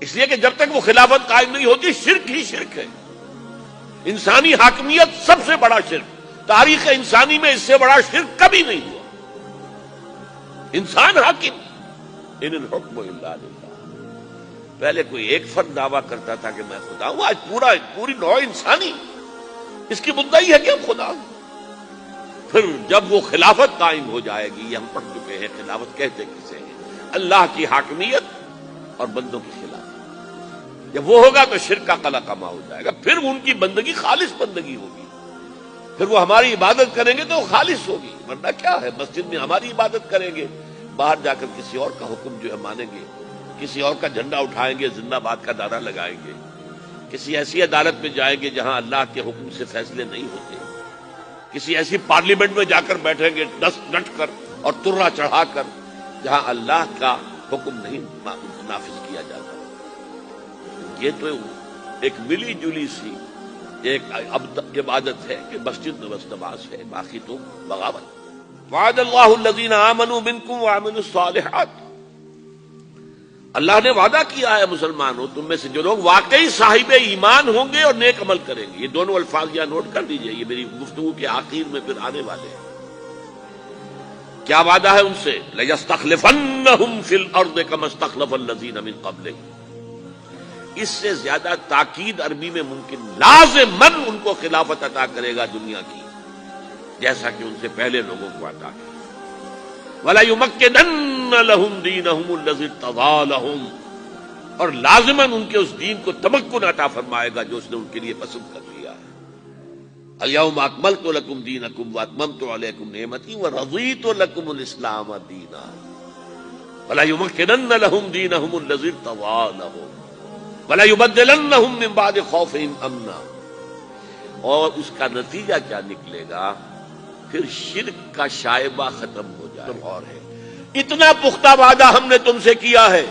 اس لیے کہ جب تک وہ خلافت قائم نہیں ہوتی شرک ہی شرک ہے. انسانی حاکمیت سب سے بڑا شرک. تاریخ انسانی میں اس سے بڑا شرک کبھی نہیں ہوا. انسان حاکم، ان الحکم الا للہ. پہلے کوئی ایک فرد دعویٰ کرتا تھا کہ میں خدا ہوں، آج پوری نوع انسانی اس کی مدعی ہے کہ ہم خدا ہوں. پھر جب وہ خلافت قائم ہو جائے گی، یہ ہم پڑھ چکے ہیں خلافت کہتے کسے ہیں، اللہ کی حاکمیت اور بندوں کی خلافت. جب وہ ہوگا تو شرک کا قلع کما ہو جائے گا. پھر ان کی بندگی خالص بندگی ہوگی. پھر وہ ہماری عبادت کریں گے تو وہ خالص ہوگی. ورنہ کیا ہے، مسجد میں ہماری عبادت کریں گے، باہر جا کر کسی اور کا حکم جو ہے مانیں گے، کسی اور کا جھنڈا اٹھائیں گے، زندہ باد کا نعرہ لگائیں گے، کسی ایسی عدالت میں جائیں گے جہاں اللہ کے حکم سے فیصلے نہیں ہوتے، کسی ایسی پارلیمنٹ میں جا کر بیٹھیں گے ڈٹ کر اور ترا چڑھا کر جہاں اللہ کا حکم نہیں نافذ کیا جاتا. یہ تو ایک ملی جلی سی ایک عبادت ہے کہ مسجد میں بس نماز ہے، باقی تو بغاوت. وعد اللہ الذین آمنوا منکم وعملوا الصالحات. اللہ نے وعدہ کیا ہے مسلمانوں تم میں سے جو لوگ واقعی صاحب ایمان ہوں گے اور نیک عمل کریں گے. یہ دونوں الفاظ یہاں نوٹ کر لیجئے، یہ میری گفتگو کے آخر میں پھر آنے والے ہیں. کیا وعدہ ہے ان سے؟ لَيَسْتَخْلِفَنَّهُمْ فِي الْأَرْضِ كَمَا اسْتَخْلَفَ الَّذِينَ مِن قَبْلِهِمْ. اس سے زیادہ تاکید عربی میں ممکن، لازماً ان کو خلافت عطا کرے گا دنیا کی، جیسا کہ ان سے پہلے لوگوں کو عطا کیا. وَلَيُمَكِّنَنَّ لَهُمْ دِينَهُمُ الَّذِي ارْتَضَىٰ لَهُمْ، اور لازماً ان کے اس دین کو تمکن عطا فرمائے گا جو اس نے ان کے لیے پسند کر لیا ہے. الْيَوْمَ أَكْمَلْتُ لَكُمْ دِينَكُمْ وَأَتْمَمْتُ عَلَيْكُمْ نِعْمَتِي وَرَضِيتُ لَكُمُ الْإِسْلَامَ دِينًا. وَلَيُمَكِّنَنَّ لَهُمْ دِينَهُمُ الَّذِي ارْتَضَىٰ لَهُمْ وَلَيُبَدِّلَنَّهُمْ مِن بَعْدِ خَوْفِهِمْ أَمْنًا. اور اس کا نتیجہ کیا نکلے گا؟ پھر شرک کا شائبہ ختم ہو جائے. اور ہے اتنا پختہ وعدہ ہم نے تم سے کیا ہے،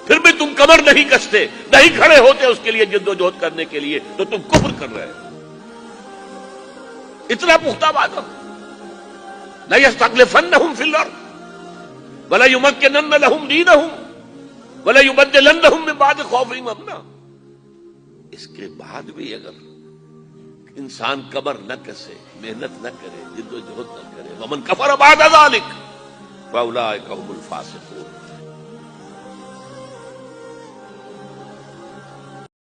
پھر بھی تم کمر نہیں کستے، نہیں کھڑے ہوتے اس کے لیے جد و جہد کرنے کے لیے، تو تم کفر کر رہے ہو. اتنا پختہ وعدہ. لَيَسْتَخْلِفَنَّهُمْ فِي الْأَرْضِ وَلَيُمَكِّنَنَّ لَهُمْ دِينَهُمْ وَلَيُبَدِّلَنَّهُمْ مِن بَعْدِ خَوْفِهِمْ أَمْنًا. اس کے بعد بھی اگر انسان کمر نہ کسے، محنت نہ کرے، جد و جہد نہ کرے، وَمَن كَفَرَ بَعْدَ ذَلِكَ فَأُولَٰئِكَ هُمُ الْفَاسِقُونَ.